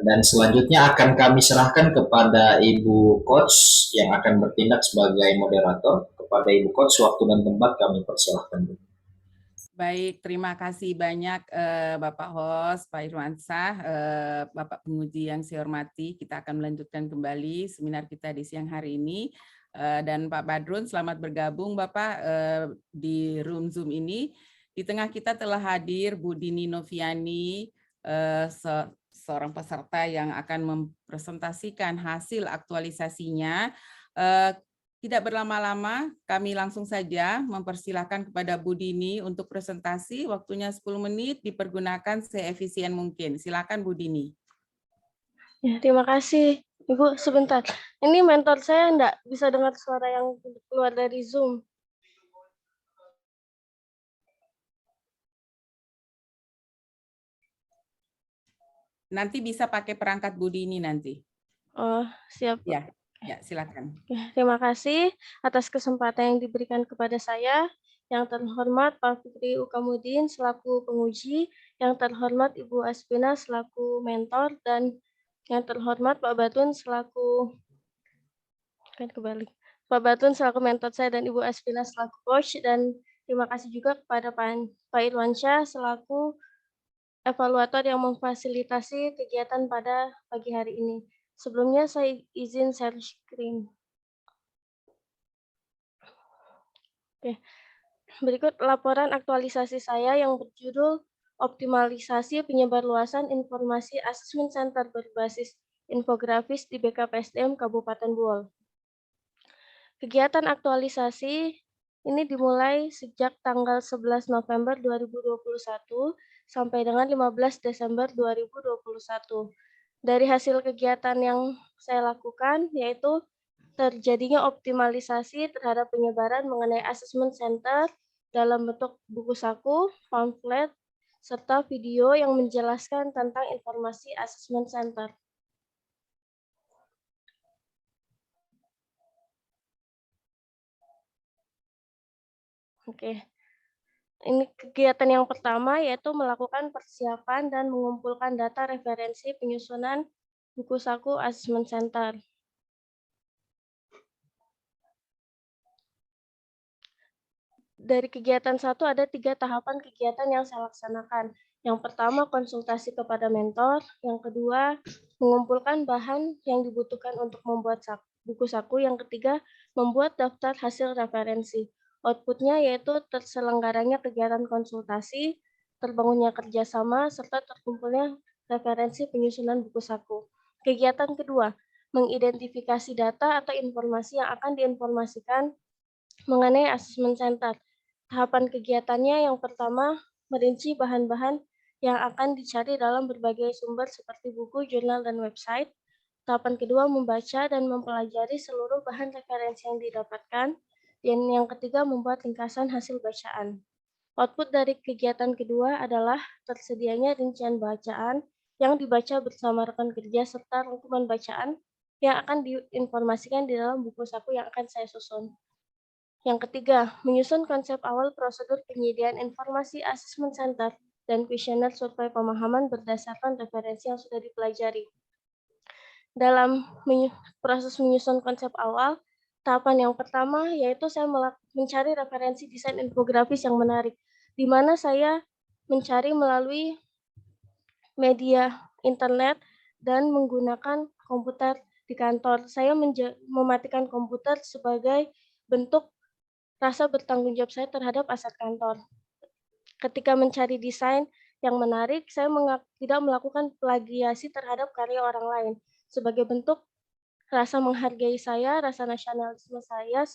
Dan selanjutnya akan kami serahkan kepada Ibu Coach yang akan bertindak sebagai moderator. Kepada Ibu Coach, waktu dan tempat kami persilahkan. Baik, terima kasih banyak Bapak Host, Pak Irwansyah, Bapak penguji yang saya hormati. Kita akan melanjutkan kembali seminar kita di siang hari ini. Dan Pak Badrun, selamat bergabung Bapak di room Zoom ini. Di tengah kita telah hadir Bu Dini Noviani, seorang peserta yang akan mempresentasikan hasil aktualisasinya. Tidak berlama-lama, kami langsung saja mempersilahkan kepada Bu Dini untuk presentasi. Waktunya 10 menit, dipergunakan seefisien mungkin. Silakan Bu Dini. Ya, terima kasih. Ibu, sebentar. Ini mentor saya enggak bisa dengar suara yang keluar dari Zoom. Nanti bisa pakai perangkat Bu Dini nanti. Oh, siap. Ya, silakan. Terima kasih atas kesempatan yang diberikan kepada saya. Yang terhormat Pak Fikri Ukamudin selaku penguji, yang terhormat Ibu Aspina selaku mentor, dan yang terhormat Pak Batun selaku Pak Batun selaku mentor saya dan Ibu Aspina selaku coach, dan terima kasih juga kepada Pak Irwansyah selaku evaluator yang memfasilitasi kegiatan pada pagi hari ini. Sebelumnya saya izin share screen. Oke. Berikut laporan aktualisasi saya yang berjudul Optimalisasi Penyebarluasan Informasi Asesmen Center berbasis infografis di BKPSDM Kabupaten Buol. Kegiatan aktualisasi ini dimulai sejak tanggal 11 November 2021 sampai dengan 15 Desember 2021. Dari hasil kegiatan yang saya lakukan yaitu terjadinya optimalisasi terhadap penyebaran mengenai asesmen center dalam bentuk buku saku, pamflet, serta video yang menjelaskan tentang informasi asesmen center. Oke. Ini kegiatan yang pertama yaitu melakukan persiapan dan mengumpulkan data referensi penyusunan buku saku asesmen center. Dari kegiatan satu ada 3 tahapan kegiatan yang saya laksanakan. Yang pertama konsultasi kepada mentor, yang kedua mengumpulkan bahan yang dibutuhkan untuk membuat buku saku, yang ketiga membuat daftar hasil referensi. Outputnya yaitu terselenggaranya kegiatan konsultasi, terbangunnya kerjasama, serta terkumpulnya referensi penyusunan buku saku. Kegiatan kedua, mengidentifikasi data atau informasi yang akan diinformasikan mengenai asesmen center. Tahapan kegiatannya yang pertama, merinci bahan-bahan yang akan dicari dalam berbagai sumber seperti buku, jurnal, dan website. Tahapan kedua, membaca dan mempelajari seluruh bahan referensi yang didapatkan. Dan yang ketiga, membuat ringkasan hasil bacaan. Output dari kegiatan kedua adalah tersedianya rincian bacaan yang dibaca bersama rekan kerja serta rangkuman bacaan yang akan diinformasikan di dalam buku saku yang akan saya susun. Yang ketiga, menyusun konsep awal prosedur penyediaan informasi asesmen center dan kuesioner survei pemahaman berdasarkan referensi yang sudah dipelajari. Dalam proses menyusun konsep awal, tahapan yang pertama yaitu saya mencari referensi desain infografis yang menarik, di mana saya mencari melalui media internet dan menggunakan komputer di kantor. Saya mematikan komputer sebagai bentuk rasa bertanggung jawab saya terhadap aset kantor. Ketika mencari desain yang menarik, saya tidak melakukan plagiasi terhadap karya orang lain. Sebagai bentuk rasa menghargai saya, rasa nasionalisme saya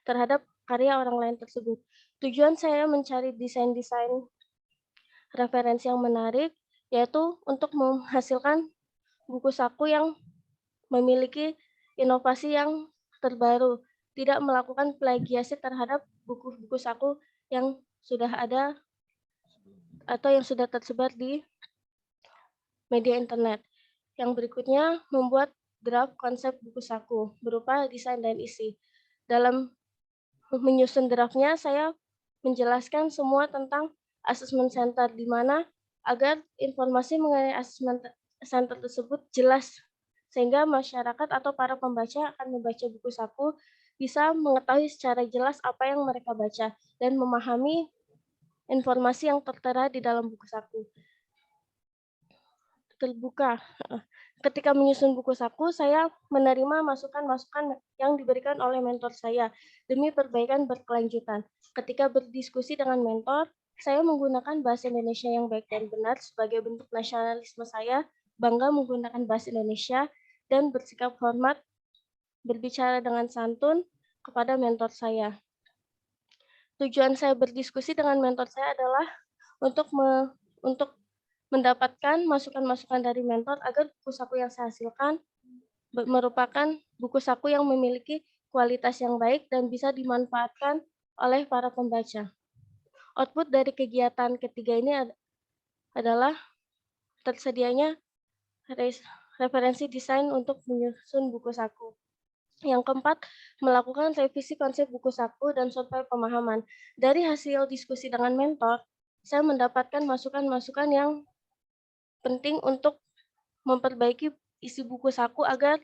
terhadap karya orang lain tersebut. Tujuan saya mencari desain-desain referensi yang menarik, yaitu untuk menghasilkan buku saku yang memiliki inovasi yang terbaru, tidak melakukan plagiasi terhadap buku-buku saku yang sudah ada atau yang sudah tersebar di media internet. Yang berikutnya, membuat draft konsep buku saku berupa desain dan isi. Dalam menyusun draftnya, saya menjelaskan semua tentang asesmen center, di mana agar informasi mengenai asesmen center tersebut jelas, sehingga masyarakat atau para pembaca akan membaca buku saku bisa mengetahui secara jelas apa yang mereka baca dan memahami informasi yang tertera di dalam buku saku. Terbuka. Ketika menyusun buku saku, saya menerima masukan-masukan yang diberikan oleh mentor saya demi perbaikan berkelanjutan. Ketika berdiskusi dengan mentor, saya menggunakan bahasa Indonesia yang baik dan benar sebagai bentuk nasionalisme saya, bangga menggunakan bahasa Indonesia, dan bersikap hormat berbicara dengan santun kepada mentor saya. Tujuan saya berdiskusi dengan mentor saya adalah untuk mendapatkan masukan-masukan dari mentor agar buku saku yang saya hasilkan merupakan buku saku yang memiliki kualitas yang baik dan bisa dimanfaatkan oleh para pembaca. Output dari kegiatan ketiga ini adalah tersedianya referensi desain untuk menyusun buku saku. Yang keempat, melakukan revisi konsep buku saku dan survei pemahaman. Dari hasil diskusi dengan mentor, saya mendapatkan masukan-masukan yang penting untuk memperbaiki isi buku saku agar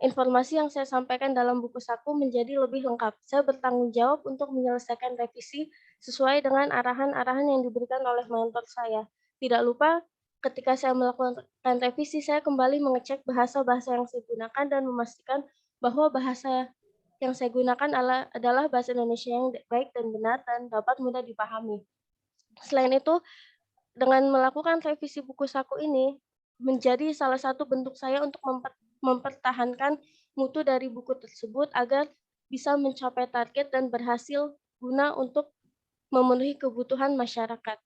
informasi yang saya sampaikan dalam buku saku menjadi lebih lengkap. Saya bertanggung jawab untuk menyelesaikan revisi sesuai dengan arahan-arahan yang diberikan oleh mentor saya. Tidak lupa, ketika saya melakukan revisi, saya kembali mengecek bahasa-bahasa yang saya gunakan dan memastikan bahwa bahasa yang saya gunakan adalah bahasa Indonesia yang baik dan benar dan dapat mudah dipahami. Selain itu, dengan melakukan revisi buku saku ini, menjadi salah satu bentuk saya untuk mempertahankan mutu dari buku tersebut agar bisa mencapai target dan berhasil guna untuk memenuhi kebutuhan masyarakat.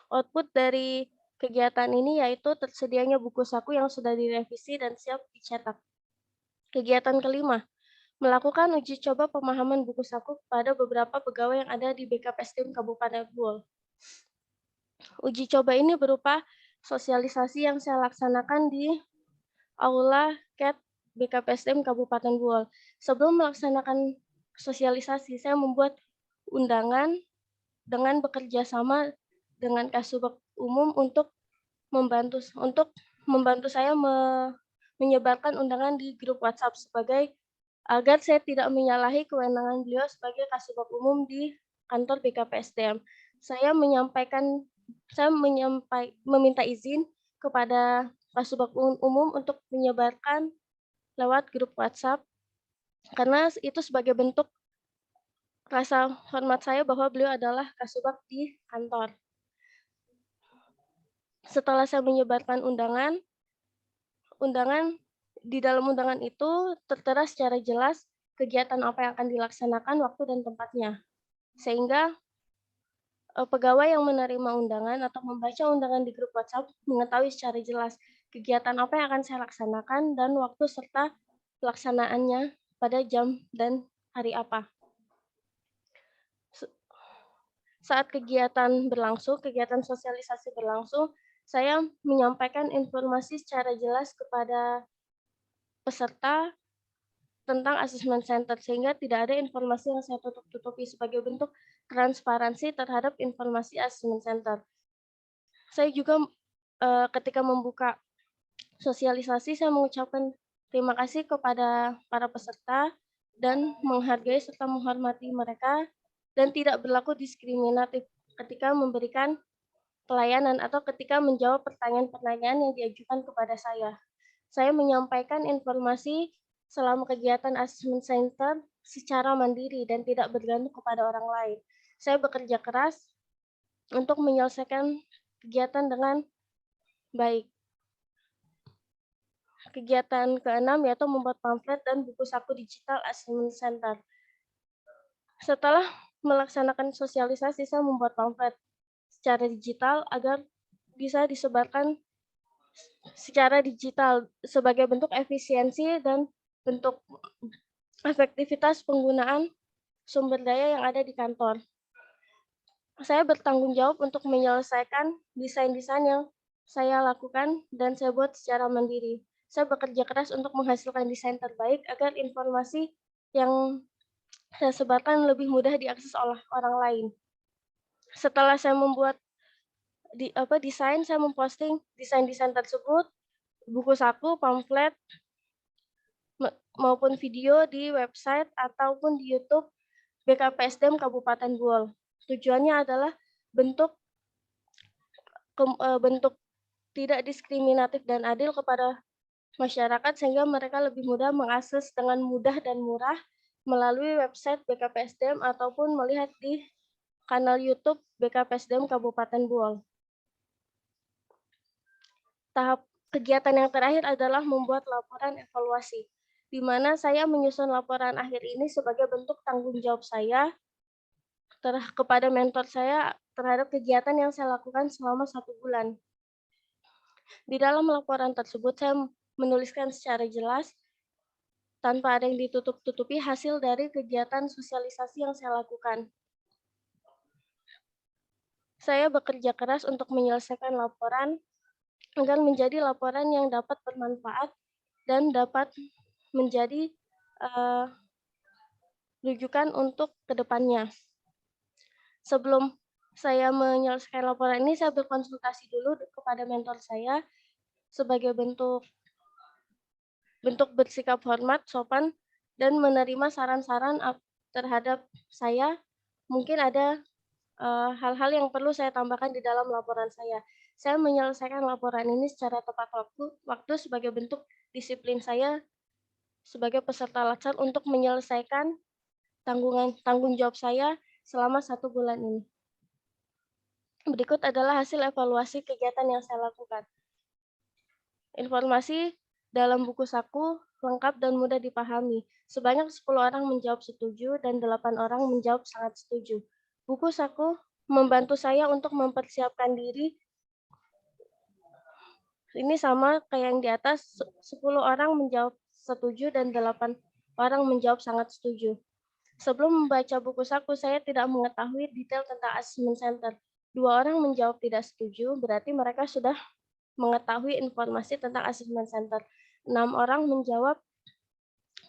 Output dari kegiatan ini yaitu tersedianya buku saku yang sudah direvisi dan siap dicetak. Kegiatan kelima, melakukan uji coba pemahaman buku saku kepada beberapa pegawai yang ada di BKPSDM Kabupaten Buol. Uji coba ini berupa sosialisasi yang saya laksanakan di Aula CAT BKPSDM Kabupaten Buol. Sebelum melaksanakan sosialisasi, saya membuat undangan dengan bekerja sama dengan Kasubag Umum untuk membantu saya menyebarkan undangan di grup WhatsApp agar saya tidak menyalahi kewenangan beliau sebagai Kasubag Umum di kantor BKPSDM. Saya meminta izin kepada Kasubag Umum untuk menyebarkan lewat grup WhatsApp karena itu sebagai bentuk rasa hormat saya bahwa beliau adalah Kasubag di kantor. Setelah saya menyebarkan undangan di dalam undangan itu tertera secara jelas kegiatan apa yang akan dilaksanakan, waktu dan tempatnya. Sehingga pegawai yang menerima undangan atau membaca undangan di grup WhatsApp mengetahui secara jelas kegiatan apa yang akan saya laksanakan dan waktu serta pelaksanaannya pada jam dan hari apa. Saat kegiatan sosialisasi berlangsung, saya menyampaikan informasi secara jelas kepada peserta tentang asesmen center, sehingga tidak ada informasi yang saya tutup-tutupi sebagai bentuk transparansi terhadap informasi asesmen center. Saya juga ketika membuka sosialisasi, saya mengucapkan terima kasih kepada para peserta dan menghargai serta menghormati mereka dan tidak berlaku diskriminatif ketika memberikan pelayanan atau ketika menjawab pertanyaan-pertanyaan yang diajukan kepada saya. Saya menyampaikan informasi selama kegiatan asesmen center secara mandiri dan tidak bergantung kepada orang lain. Saya bekerja keras untuk menyelesaikan kegiatan dengan baik. Kegiatan keenam yaitu membuat pamflet dan buku saku digital asesmen center. Setelah melaksanakan sosialisasi, saya membuat pamflet secara digital agar bisa disebarkan secara digital sebagai bentuk efisiensi dan bentuk efektivitas penggunaan sumber daya yang ada di kantor. Saya bertanggung jawab untuk menyelesaikan desain-desain yang saya lakukan dan saya buat secara mandiri. Saya bekerja keras untuk menghasilkan desain terbaik agar informasi yang saya sebarkan lebih mudah diakses oleh orang lain. Setelah saya membuat desain, saya memposting desain-desain tersebut, buku saku, pamflet, maupun video di website ataupun di YouTube BKPSDM Kabupaten Buol. Tujuannya adalah bentuk tidak diskriminatif dan adil kepada masyarakat sehingga mereka lebih mudah mengakses dengan mudah dan murah melalui website BKPSDM ataupun melihat di kanal YouTube BKPSDM Kabupaten Buol. Tahap kegiatan yang terakhir adalah membuat laporan evaluasi, di mana saya menyusun laporan akhir ini sebagai bentuk tanggung jawab saya kepada mentor saya terhadap kegiatan yang saya lakukan selama 1 bulan. Di dalam laporan tersebut, saya menuliskan secara jelas, tanpa ada yang ditutup-tutupi hasil dari kegiatan sosialisasi yang saya lakukan. Saya bekerja keras untuk menyelesaikan laporan agar menjadi laporan yang dapat bermanfaat dan dapat menjadi rujukan untuk kedepannya. Sebelum saya menyelesaikan laporan ini, saya berkonsultasi dulu kepada mentor saya sebagai bentuk bersikap hormat, sopan, dan menerima saran-saran terhadap saya. Mungkin ada hal-hal yang perlu saya tambahkan di dalam laporan saya. Saya menyelesaikan laporan ini secara tepat waktu sebagai bentuk disiplin saya sebagai peserta latsar untuk menyelesaikan tanggung jawab saya selama 1 bulan ini. Berikut adalah hasil evaluasi kegiatan yang saya lakukan. Informasi dalam buku saku lengkap dan mudah dipahami. Sebanyak 10 orang menjawab setuju dan 8 orang menjawab sangat setuju. Buku saku membantu saya untuk mempersiapkan diri. Ini sama kayak yang di atas, 10 orang menjawab setuju dan 8 orang menjawab sangat setuju. Sebelum membaca buku saku, saya tidak mengetahui detail tentang assessment center. 2 orang menjawab tidak setuju, berarti mereka sudah mengetahui informasi tentang assessment center. 6 orang menjawab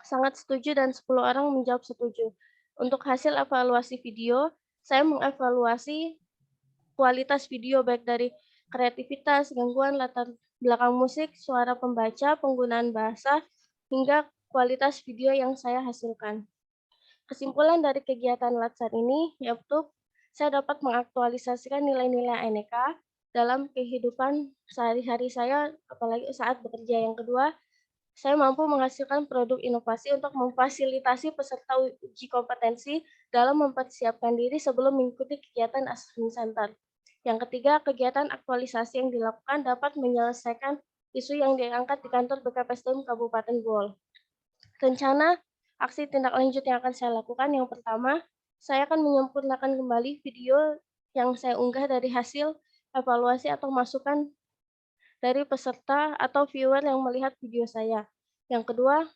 sangat setuju dan 10 orang menjawab setuju. Untuk hasil evaluasi video, saya mengevaluasi kualitas video baik dari kreativitas, gangguan latar belakang musik, suara pembaca, penggunaan bahasa, hingga kualitas video yang saya hasilkan. Kesimpulan dari kegiatan latsar ini, yaitu saya dapat mengaktualisasikan nilai-nilai Aneka dalam kehidupan sehari-hari saya, apalagi saat bekerja. Yang kedua, saya mampu menghasilkan produk inovasi untuk memfasilitasi peserta uji kompetensi dalam mempersiapkan diri sebelum mengikuti kegiatan assessment center. Yang ketiga, kegiatan aktualisasi yang dilakukan dapat menyelesaikan isu yang diangkat di kantor BKPSDM Kabupaten Buol. Rencana aksi tindak lanjut yang akan saya lakukan, yang pertama, saya akan menyempurnakan kembali video yang saya unggah dari hasil evaluasi atau masukan dari peserta atau viewer yang melihat video saya. Yang kedua,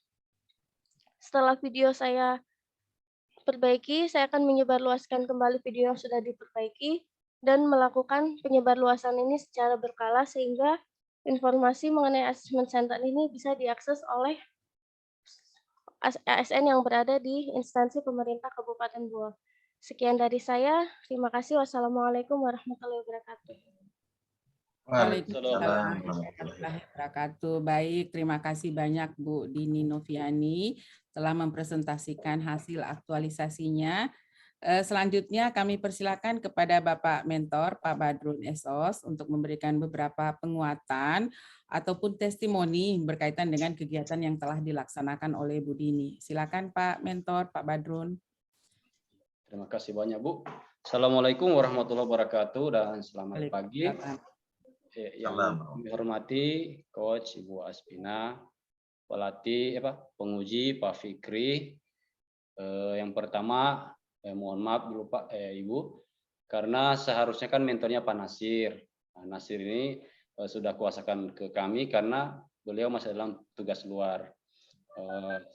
setelah video saya perbaiki, saya akan menyebarluaskan kembali video yang sudah diperbaiki dan melakukan penyebarluasan ini secara berkala sehingga informasi mengenai assessment center ini bisa diakses oleh ASN yang berada di instansi pemerintah Kabupaten Buol. Sekian dari saya. Terima kasih. Wassalamualaikum warahmatullahi wabarakatuh. Waalaikumsalam warahmatullahi wabarakatuh. Baik, terima kasih banyak Bu Dini Noviani telah mempresentasikan hasil aktualisasinya. Selanjutnya kami persilakan kepada Bapak Mentor Pak Badrun Esos untuk memberikan beberapa penguatan ataupun testimoni berkaitan dengan kegiatan yang telah dilaksanakan oleh Bu Dini. Silakan Pak Mentor Pak Badrun. Terima kasih banyak Bu. Assalamualaikum warahmatullahi wabarakatuh dan selamat pagi. Yang kami hormati Coach Ibu Aspina, pelatih penguji Pak Fikri. Yang pertama mohon maaf dulu Pak Ibu, karena seharusnya kan mentornya Pak Nasir. Nah, Nasir ini sudah kuasakan ke kami karena beliau masih dalam tugas luar.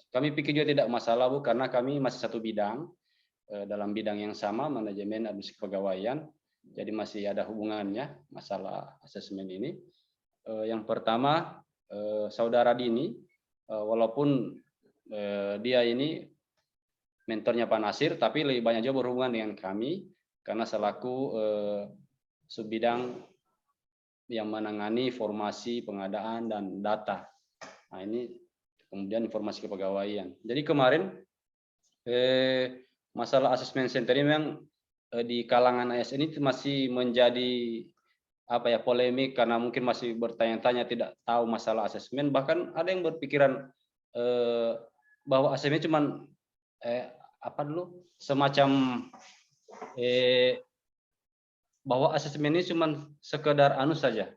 Kami pikir juga tidak masalah Bu, karena kami masih satu bidang, dalam bidang yang sama, manajemen administrasi kepegawaian. Jadi masih ada hubungannya masalah asesmen ini. Yang pertama, saudara Dini, walaupun dia ini mentornya Pak Nasir, tapi lebih banyak juga berhubungan dengan kami karena selaku subbidang yang menangani formasi pengadaan dan data. Nah, ini kemudian informasi kepegawaian. Jadi kemarin masalah asesmen center ini memang di kalangan ASN itu masih menjadi polemik, karena mungkin masih bertanya-tanya, tidak tahu masalah asesmen. Bahkan ada yang berpikiran bahwa asesmen cuma semacam bahwa asesmen ini cuma sekedar saja,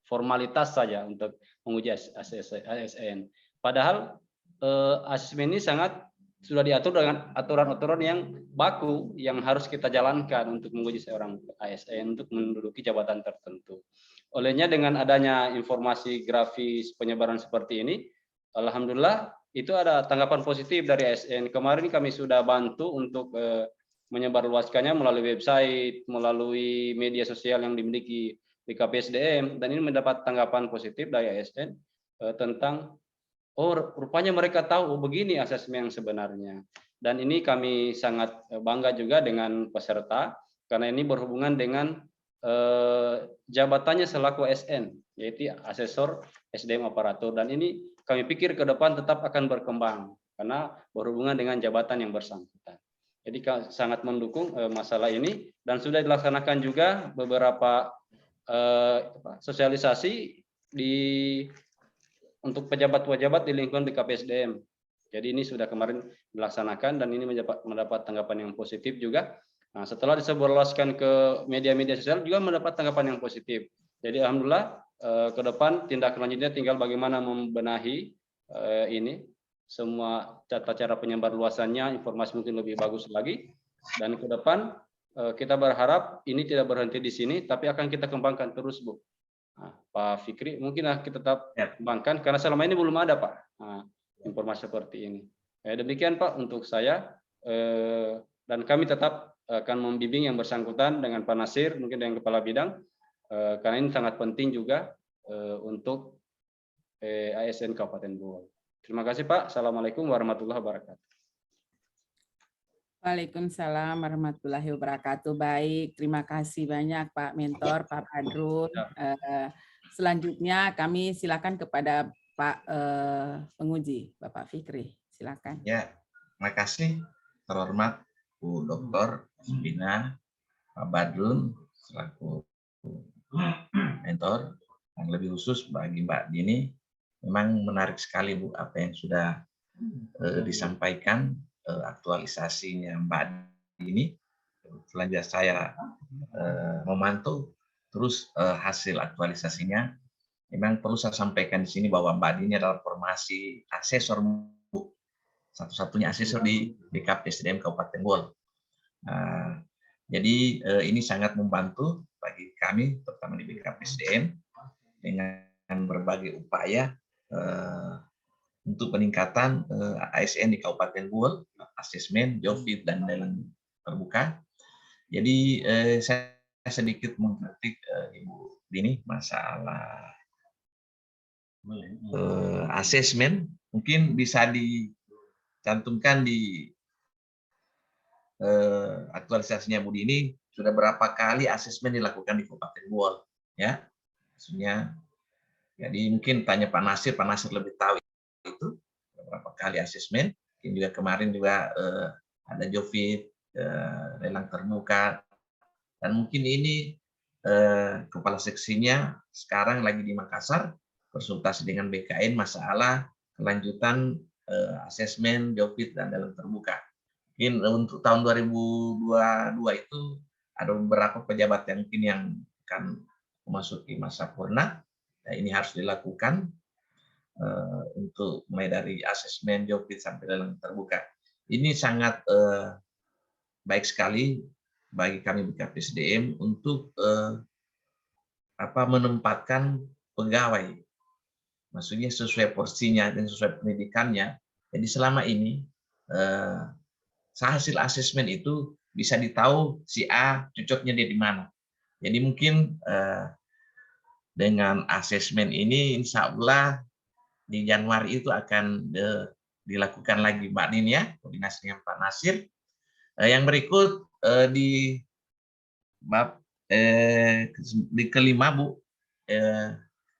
formalitas saja untuk menguji ASN. Padahal asesmen ini sudah diatur dengan aturan-aturan yang baku yang harus kita jalankan untuk menguji seorang ASN untuk menduduki jabatan tertentu. Olehnya dengan adanya informasi grafis penyebaran seperti ini, alhamdulillah itu ada tanggapan positif dari ASN. Kemarin kami sudah bantu untuk menyebarluaskannya melalui website, melalui media sosial yang dimiliki BKPSDM, dan ini mendapat tanggapan positif dari ASN tentang rupanya mereka tahu begini asesmen yang sebenarnya. Dan ini kami sangat bangga juga dengan peserta, karena ini berhubungan dengan jabatannya selaku ASN, yaitu asesor SDM aparatur, dan ini kami pikir ke depan tetap akan berkembang karena berhubungan dengan jabatan yang bersangkutan. Jadi sangat mendukung masalah ini, dan sudah dilaksanakan juga beberapa sosialisasi untuk pejabat-pejabat di lingkungan BKPSDM. Jadi ini sudah kemarin dilaksanakan, dan ini mendapat tanggapan yang positif juga. Nah, setelah disebarluaskan ke media-media sosial juga mendapat tanggapan yang positif. Jadi alhamdulillah ke depan tindak lanjutnya tinggal bagaimana membenahi ini semua tata cara penyebar luasannya, informasi mungkin lebih bagus lagi, dan ke depan kita berharap ini tidak berhenti di sini, tapi akan kita kembangkan terus, Bu. Nah, Pak Fikri, mungkin kita tetap kembangkan karena selama ini belum ada, Pak, informasi seperti ini. Demikian, Pak, untuk saya, dan kami tetap akan membimbing yang bersangkutan dengan Pak Nasir, mungkin dengan kepala bidang, karena ini sangat penting juga untuk ASN Kabupaten Bohol. Terima kasih, Pak. Assalamualaikum warahmatullahi wabarakatuh. Waalaikumsalam warahmatullahi wabarakatuh. Baik, terima kasih banyak Pak Mentor, Pak Badrun. Selanjutnya kami silakan kepada Pak penguji, Bapak Fikri. Silakan. Ya, terima kasih terhormat Bu Dr. Spina, Pak Badrun selaku mentor, yang lebih khusus bagi Mbak Dini. Memang menarik sekali, Bu, apa yang sudah disampaikan, aktualisasinya Mbak Dini. Selanjutnya saya memantau terus hasil aktualisasinya. Memang perlu saya sampaikan di sini bahwa Mbak Dini adalah formasi asesor, Bu. Satu-satunya asesor di BKPSDM Kabupaten Bohol. Jadi ini sangat membantu bagi kami, terutama di BKPSDM, dengan berbagai upaya untuk peningkatan ASN di Kabupaten Bohol, asesmen, jobfit, dan lelang terbuka. Jadi saya sedikit mengkritik Ibu Dini masalah asesmen, mungkin bisa dicantumkan di aktualisasinya Bu Dini, sudah berapa kali asesmen dilakukan di Kabupaten Bohol, ya, maksudnya. Jadi mungkin tanya Pak Nasir lebih tahu itu berapa kali asesmen. Mungkin juga kemarin juga ada jobfit, lelang terbuka, dan mungkin ini kepala seksinya sekarang lagi di Makassar konsultasi dengan BKN masalah kelanjutan asesmen, jobfit, dan lelang terbuka. Mungkin untuk tahun 2022 itu ada beberapa pejabat yang mungkin yang akan memasuki masa purna. Nah, ini harus dilakukan untuk mulai dari asesmen, jobfit, sampai lelang terbuka. Ini sangat baik sekali bagi kami BKPSDM untuk menempatkan pegawai, maksudnya sesuai porsinya dan sesuai pendidikannya. Jadi selama ini hasil asesmen itu bisa ditahu si A cocoknya dia di mana. Jadi mungkin dengan asesmen ini insya Allah di Januari itu akan dilakukan lagi Mbak Nin, ya, koordinasi dengan Pak Nasir. Yang berikut di bab di kelima, Bu,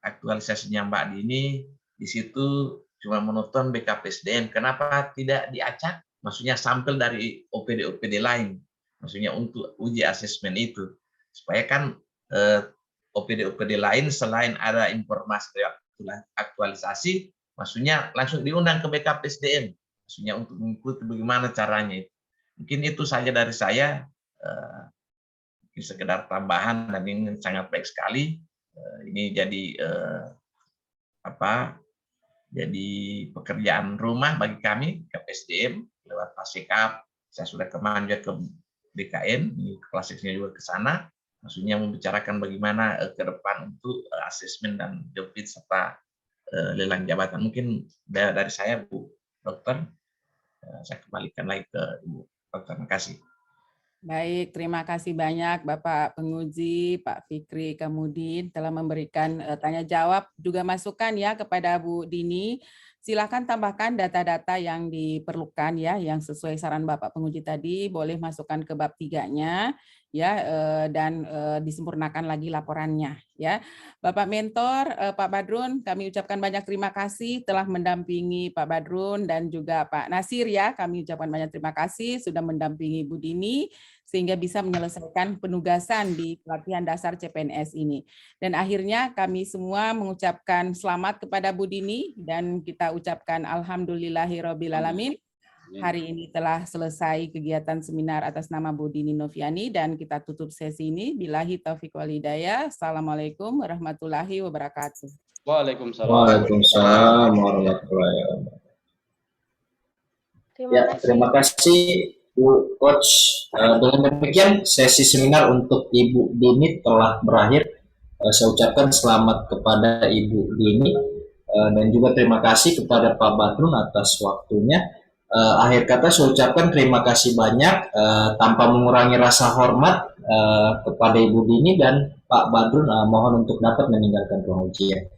aktualisasinya Mbak Dini, di situ cuma menonton BKPSDM. Kenapa tidak diacak? Maksudnya sampel dari OPD-OPD lain. Maksudnya untuk uji asesmen itu. Supaya kan OPD-OPD lain selain ada informasi aktualisasi, maksudnya langsung diundang ke BKPSDM. Maksudnya untuk mengikuti bagaimana caranya itu. Mungkin itu saja dari saya. Sekedar tambahan dan ini sangat baik sekali. Ini jadi jadi pekerjaan rumah bagi kami KPSDM lewat Pasekap. Saya sudah kemarin juga ke BKN, klasiknya juga ke sana. Maksudnya membicarakan bagaimana ke depan untuk asesmen dan jobit serta lelang jabatan. Mungkin dari saya Bu Dokter, saya kembalikan lagi ke Ibu Dokter. Terima kasih. Baik, terima kasih banyak Bapak Penguji, Pak Fikri Kamudin telah memberikan tanya jawab juga masukan ya kepada Bu Dini. Silakan tambahkan data-data yang diperlukan ya, yang sesuai saran Bapak Penguji tadi, boleh masukkan ke bab 3-nya ya, dan disempurnakan lagi laporannya ya. Bapak Mentor, Pak Badrun, kami ucapkan banyak terima kasih telah mendampingi Pak Badrun dan juga Pak Nasir ya. Kami ucapkan banyak terima kasih sudah mendampingi Bu Dini sehingga bisa menyelesaikan penugasan di pelatihan dasar CPNS ini. Dan akhirnya kami semua mengucapkan selamat kepada Bu Dini dan kita ucapkan alhamdulillahirobbilalamin. Hari ini telah selesai kegiatan seminar atas nama Bu Dini Noviani dan kita tutup sesi ini. Billahi taufiq wal hidayah. Assalamualaikum warahmatullahi wabarakatuh. Waalaikumsalam. Waalaikumsalam warahmatullahi wabarakatuh. Terima kasih Bu Coach. Dengan demikian sesi seminar untuk Ibu Dini telah berakhir. Saya ucapkan selamat kepada Ibu Dini dan juga terima kasih kepada Pak Badrun atas waktunya. Akhir kata saya ucapkan terima kasih banyak tanpa mengurangi rasa hormat kepada Ibu Dini dan Pak Badrun, mohon untuk dapat meninggalkan ruang ujian.